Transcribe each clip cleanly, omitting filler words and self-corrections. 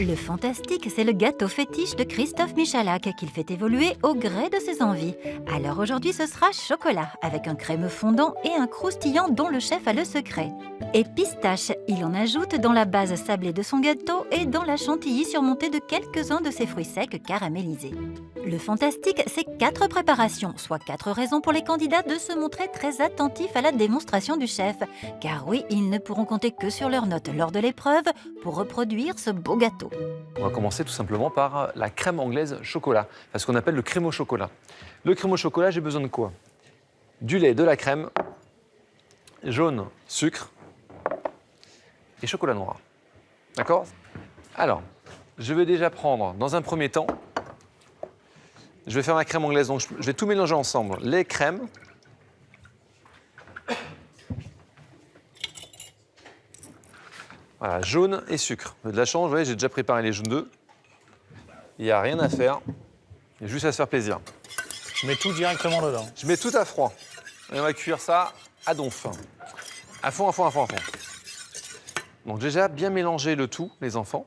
Le fantastique, c'est le gâteau fétiche de Christophe Michalak qu'il fait évoluer au gré de ses envies. Alors aujourd'hui, ce sera chocolat, avec un crémeux fondant et un croustillant dont le chef a le secret. Et pistache, il en ajoute dans la base sablée de son gâteau et dans la chantilly surmontée de quelques-uns de ses fruits secs caramélisés. Le fantastique, c'est 4 préparations, soit 4 raisons pour les candidats de se montrer très attentifs à la démonstration du chef. Car oui, ils ne pourront compter que sur leurs notes lors de l'épreuve pour reproduire ce beau gâteau. On va commencer tout simplement par la crème anglaise chocolat, ce qu'on appelle le crème au chocolat. Le crème au chocolat, j'ai besoin de quoi? Du lait, de la crème, jaune, sucre et chocolat noir. D'accord? Alors, je vais déjà prendre, dans un premier temps, je vais faire ma crème anglaise. Donc, je vais tout mélanger ensemble. Lait, crème. Voilà, jaune et sucre. De la chance, vous voyez, j'ai déjà préparé les jaunes d'œufs. Il n'y a rien à faire. Il y a juste à se faire plaisir. Je mets tout directement dedans. Je mets tout à froid. Et on va cuire ça à donf. À fond, à fond, à fond, à fond. Donc déjà, bien mélanger le tout, les enfants.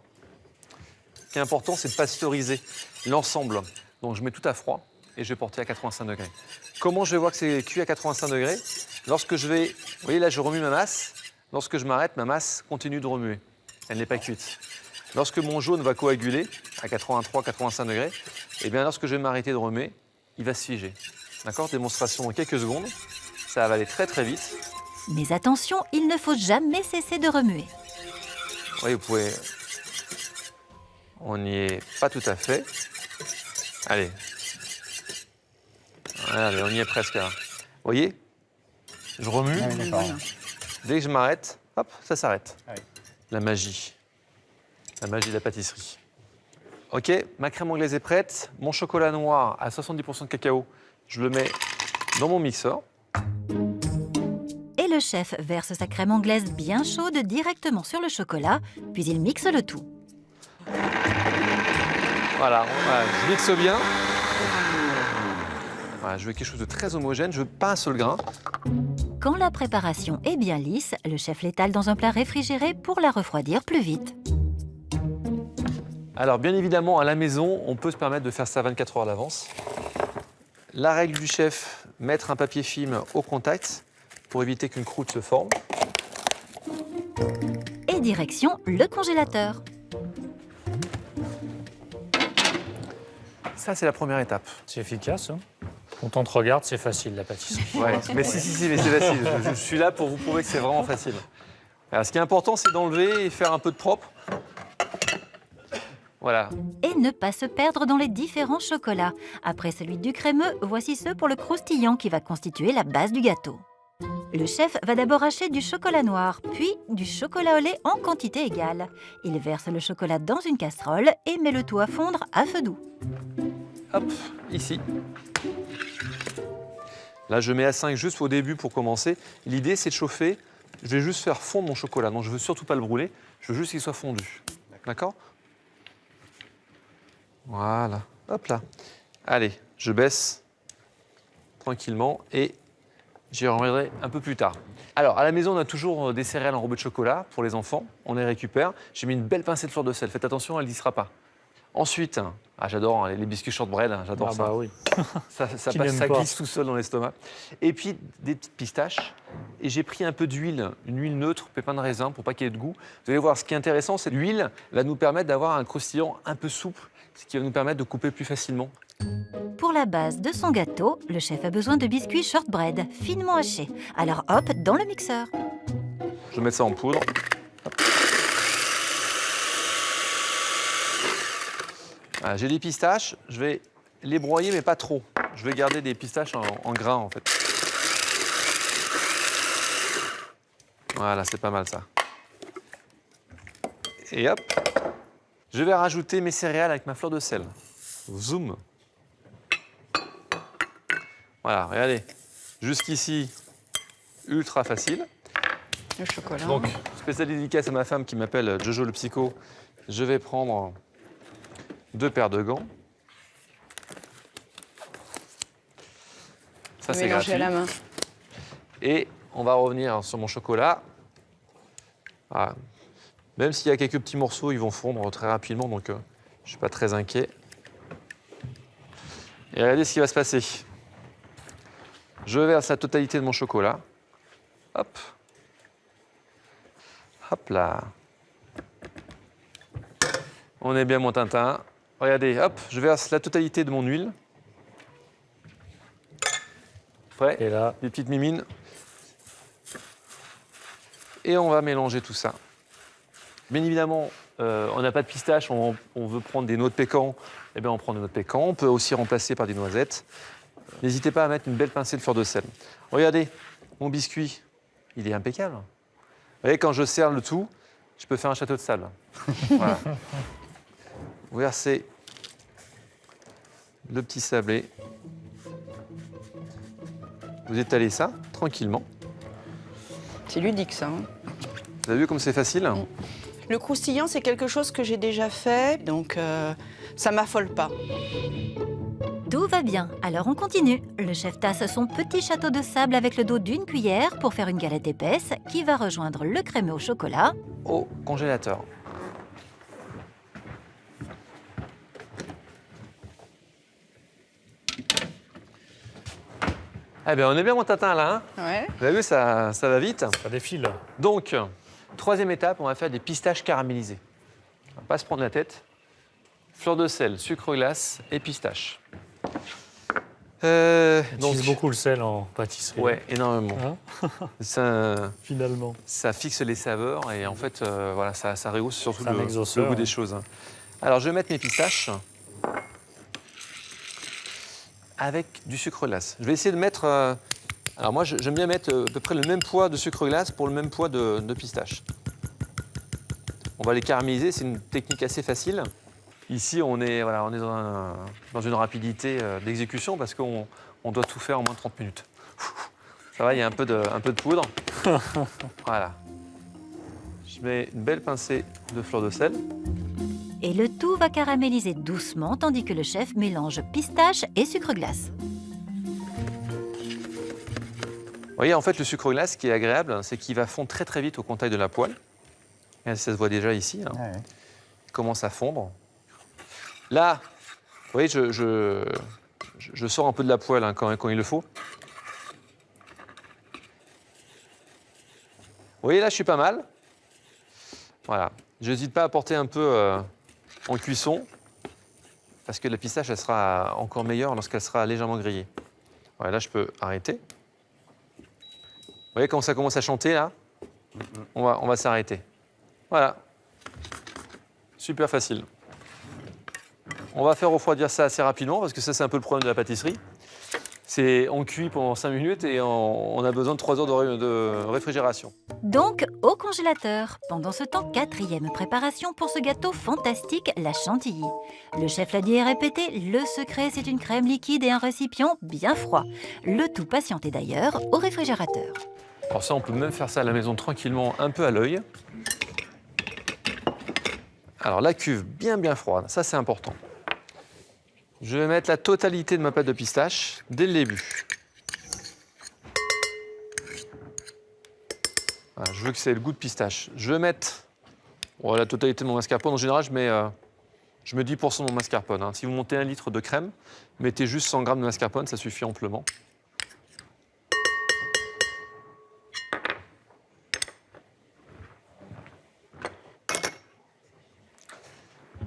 Ce qui est important, c'est de pasteuriser l'ensemble. Donc je mets tout à froid et je vais porter à 85 degrés. Comment je vais voir que c'est cuit à 85 degrés? Lorsque je vais... Vous voyez, là, je remue ma masse. Lorsque je m'arrête, ma masse continue de remuer. Elle n'est pas cuite. Lorsque mon jaune va coaguler à 83-85 degrés, et bien lorsque je vais m'arrêter de remuer, il va se figer. D'accord? Démonstration en quelques secondes. Ça va aller très très vite. Mais attention, il ne faut jamais cesser de remuer. Oui, vous pouvez... On n'y est pas tout à fait. Allez. Allez, on y est presque là. Vous voyez? Je remue. Ah oui, d'accord. Dès que je m'arrête, hop, ça s'arrête. Ah oui. La magie. La magie de la pâtisserie. Ok, ma crème anglaise est prête. Mon chocolat noir à 70% de cacao, je le mets dans mon mixeur. Et le chef verse sa crème anglaise bien chaude directement sur le chocolat, puis il mixe le tout. Voilà, je mixe bien. Voilà, je veux quelque chose de très homogène, je veux pas un seul grain. Quand la préparation est bien lisse, le chef l'étale dans un plat réfrigéré pour la refroidir plus vite. Alors, bien évidemment, à la maison, on peut se permettre de faire ça 24 heures à l'avance. La règle du chef, mettre un papier film au contact pour éviter qu'une croûte se forme. Et direction le congélateur. Ça, c'est la première étape. C'est efficace. Hein. Quand on te regarde, c'est facile, la pâtisserie. Ouais, mais si, mais c'est facile. Je suis là pour vous prouver que c'est vraiment facile. Alors, ce qui est important, c'est d'enlever et faire un peu de propre. Voilà. Et ne pas se perdre dans les différents chocolats. Après celui du crémeux, voici ceux pour le croustillant qui va constituer la base du gâteau. Le chef va d'abord hacher du chocolat noir, puis du chocolat au lait en quantité égale. Il verse le chocolat dans une casserole et met le tout à fondre à feu doux. Hop, ici. Là, je mets à 5 juste au début pour commencer. L'idée, c'est de chauffer. Je vais juste faire fondre mon chocolat. Donc, je ne veux surtout pas le brûler. Je veux juste qu'il soit fondu. D'accord? Voilà. Hop là. Allez, je baisse tranquillement et j'y reviendrai un peu plus tard. Alors, à la maison, on a toujours des céréales enrobées de chocolat pour les enfants. On les récupère. J'ai mis une belle pincée de fleur de sel. Faites attention, elle ne glissera pas. Ensuite, j'adore les biscuits shortbread, j'adore ça. Bah oui. Ça Qui n'aime pas. glisse tout seul dans l'estomac. Et puis des petites pistaches. Et j'ai pris un peu d'huile, une huile neutre, pépins de raisin, pour pas qu'il y ait de goût. Vous allez voir, ce qui est intéressant, c'est que l'huile va nous permettre d'avoir un croustillant un peu souple, ce qui va nous permettre de couper plus facilement. Pour la base de son gâteau, le chef a besoin de biscuits shortbread, finement hachés. Alors hop, dans le mixeur. Je vais mettre ça en poudre. Hop. Voilà, j'ai des pistaches, je vais les broyer, mais pas trop. Je vais garder des pistaches en grains, en fait. Voilà, c'est pas mal ça. Et hop, je vais rajouter mes céréales avec ma fleur de sel. Zoom. Voilà, regardez. Jusqu'ici, ultra facile. Le chocolat. Donc, spéciale dédicace à ma femme qui m'appelle Jojo le psycho. Je vais prendre 2 paires de gants. Ça, c'est mélanger gratuit. à la main. Et on va revenir sur mon chocolat. Voilà. Même s'il y a quelques petits morceaux, ils vont fondre très rapidement, donc je ne suis pas très inquiet. Et regardez ce qui va se passer. Je verse la totalité de mon chocolat. Hop. Hop là. On est bien mon Tintin. Regardez, hop, je verse la totalité de mon huile. Prêt, Et là, des petites mimines. Et on va mélanger tout ça. Bien évidemment, on n'a pas de pistache, on veut prendre des noix de pécan, eh bien on prend des noix de pécan. On peut aussi remplacer par des noisettes. N'hésitez pas à mettre une belle pincée de fleur de sel. Regardez, mon biscuit, il est impeccable. Vous voyez, quand je sers le tout, je peux faire un château de sable. Voilà. Vous versez le petit sablé. Vous étalez ça tranquillement. C'est ludique, ça. Hein. Vous avez vu comme c'est facile? Le croustillant, c'est quelque chose que j'ai déjà fait, donc ça m'affole pas. Tout va bien, alors on continue. Le chef tasse son petit château de sable avec le dos d'une cuillère pour faire une galette épaisse qui va rejoindre le crémeux au chocolat. Au congélateur. Eh bien, on est bien mon Tintin là, hein? Ouais. Vous avez vu, ça va vite. ça défile. Donc, troisième étape, on va faire des pistaches caramélisées. On va pas se prendre la tête. Fleur de sel, sucre glace et pistache. On Donc, utilise beaucoup le sel en pâtisserie. ouais, énormément. Hein Finalement. Ça fixe les saveurs et en fait, voilà, ça rehausse surtout C'est un le exhausteur, goût ouais. des choses. Alors, je vais mettre mes pistaches avec du sucre glace. Je vais essayer de mettre... alors moi, j'aime bien mettre à peu près le même poids de sucre glace pour le même poids de pistache. On va les caraméliser, c'est une technique assez facile. Ici, on est dans une rapidité d'exécution parce qu'on doit tout faire en moins de 30 minutes. Ça va, il y a un peu de poudre. Voilà. Je mets une belle pincée de fleur de sel. Et le tout va caraméliser doucement tandis que le chef mélange pistache et sucre glace. Vous voyez, en fait, le sucre glace, ce qui est agréable, c'est qu'il va fondre très très vite au contact de la poêle. Et ça se voit déjà ici. Hein. Ouais. Il commence à fondre. Là, vous voyez, je sors un peu de la poêle hein, quand il le faut. Vous voyez, là, je suis pas mal. Voilà. Je n'hésite pas à porter un peu en cuisson parce que la pistache, elle sera encore meilleure lorsqu'elle sera légèrement grillée. Voilà, là, je peux arrêter. Vous voyez, quand ça commence à chanter, là, on va s'arrêter. Voilà. Super facile. On va faire refroidir ça assez rapidement parce que ça, c'est un peu le problème de la pâtisserie. On cuit pendant 5 minutes et on a besoin de 3 heures de réfrigération. Donc, au congélateur. Pendant ce temps, quatrième préparation pour ce gâteau fantastique, la chantilly. Le chef l'a dit et répété, le secret, c'est une crème liquide et un récipient bien froid. Le tout patienté d'ailleurs au réfrigérateur. Alors ça, on peut même faire ça à la maison tranquillement, un peu à l'œil. Alors la cuve bien froide, ça c'est important. Je vais mettre la totalité de ma pâte de pistache dès le début. Voilà, je veux que c'est le goût de pistache. Je vais mettre la totalité de mon mascarpone. En général, je mets 10% de mon mascarpone. Hein. Si vous montez 1 litre de crème, mettez juste 100 g de mascarpone, ça suffit amplement.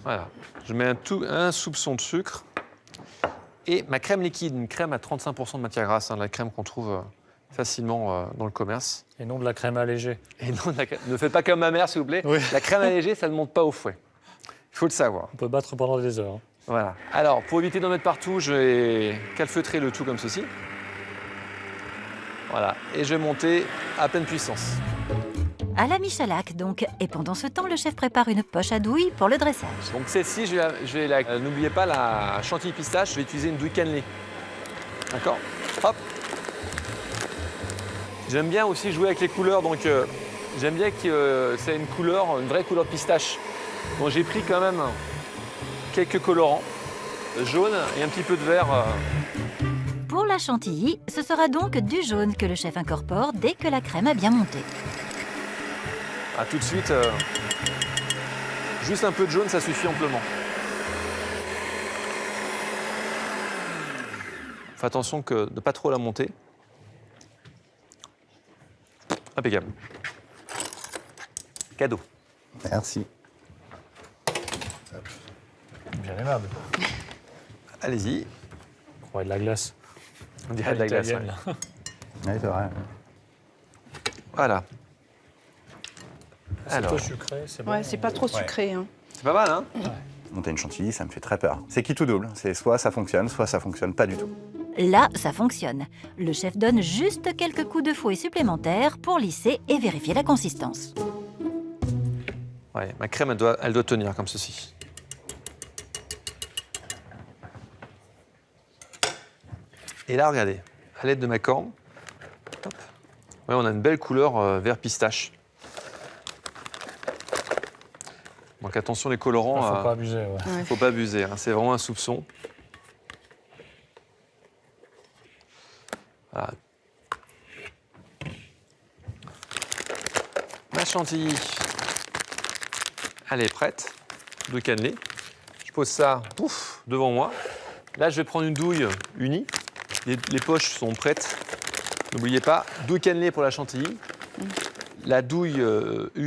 Voilà, je mets un soupçon de sucre et ma crème liquide, une crème à 35% de matière grasse, hein, la crème qu'on trouve facilement dans le commerce. Et non de la crème allégée. Et non, ne faites pas comme ma mère, s'il vous plaît. Oui. La crème allégée, ça ne monte pas au fouet. Il faut le savoir. On peut battre pendant des heures. Voilà. Alors, pour éviter d'en mettre partout, je vais calfeutrer le tout comme ceci. Voilà, et je vais monter à pleine puissance. À la Michalak donc. Et pendant ce temps, le chef prépare une poche à douille pour le dressage. Donc celle-ci, n'oubliez pas la chantilly pistache, je vais utiliser une douille cannelée. D'accord? Hop. J'aime bien aussi jouer avec les couleurs, donc j'aime bien que ça ait une vraie couleur de pistache. Bon, j'ai pris quand même quelques colorants, jaune et un petit peu de vert. Pour la chantilly, ce sera donc du jaune que le chef incorpore dès que la crème a bien monté. Tout de suite, Juste un peu de jaune, ça suffit amplement. Fais attention de ne pas trop la monter. Impeccable. Cadeau. Merci. Bien aimable. Allez-y. On croirait de la glace. On dirait de la glace. Italienne, Ouais. là. Oui, c'est vrai. Voilà. C'est Alors, peu sucré, c'est bon. Ouais, c'est pas trop sucré. Hein. c'est pas mal, hein? Monter une chantilly, ça me fait très peur. C'est qui tout double. C'est soit ça fonctionne pas du tout. Là, ça fonctionne. Le chef donne juste quelques coups de fouet supplémentaires pour lisser et vérifier la consistance. Ouais, ma crème, elle doit tenir comme ceci. Et là, regardez, à l'aide de ma corne, hop, ouais, on a une belle couleur vert pistache. Donc attention les colorants, Faut pas abuser, ouais. faut pas abuser, hein, c'est vraiment un soupçon. Voilà. Ma chantilly, elle est prête, douille cannelée. Je pose ça pouf, devant moi. Là, je vais prendre une douille unie. Les poches sont prêtes. N'oubliez pas, douille cannelée pour la chantilly. La douille